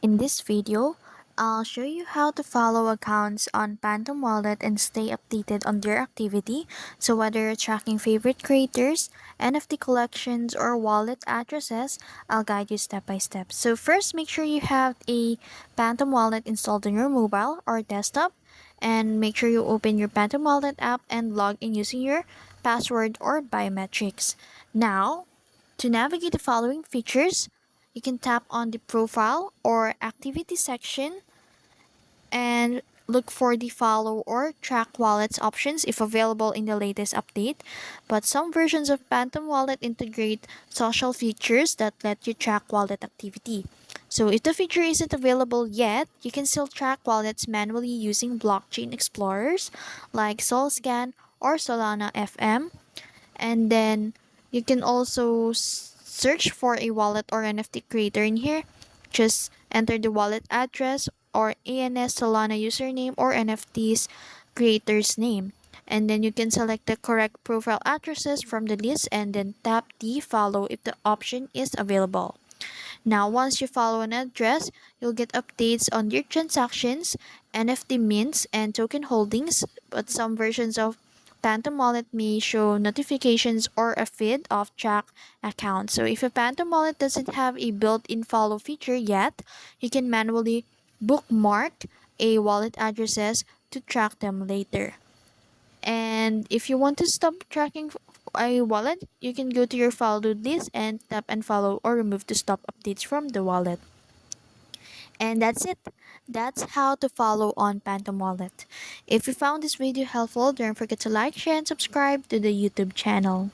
In this video, I'll show you how to follow accounts on Phantom Wallet and stay updated on their activity. So whether you're tracking favorite creators, NFT collections, or wallet addresses, I'll guide you step by step. So first, make sure you have a Phantom Wallet installed on your mobile or desktop, and make sure you open your Phantom Wallet app and log in using your password or biometrics. Now, to navigate the following features, you can tap on the profile or activity section and look for the follow or track wallets options if available in the latest update. But some versions of Phantom Wallet integrate social features that let you track wallet activity. So if the feature isn't available yet, you can still track wallets manually using blockchain explorers like Solscan or Solana FM, and then you can also search for a wallet or NFT creator in here. Just enter the wallet address or ANS Solana username or NFT's creator's name. And then you can select the correct profile addresses from the list and then tap the follow if the option is available. Now, once you follow an address, you'll get updates on your transactions, NFT mints, and token holdings, but some versions of Phantom Wallet may show notifications or a feed of track accounts. So if a Phantom Wallet doesn't have a built-in follow feature yet, you can manually bookmark a wallet addresses to track them later. And if you want to stop tracking a wallet, you can go to your followed list and tap and follow or remove to stop updates from the wallet. And that's it. That's how to follow on Phantom Wallet. If you found this video helpful, don't forget to like, share, and subscribe to the YouTube channel.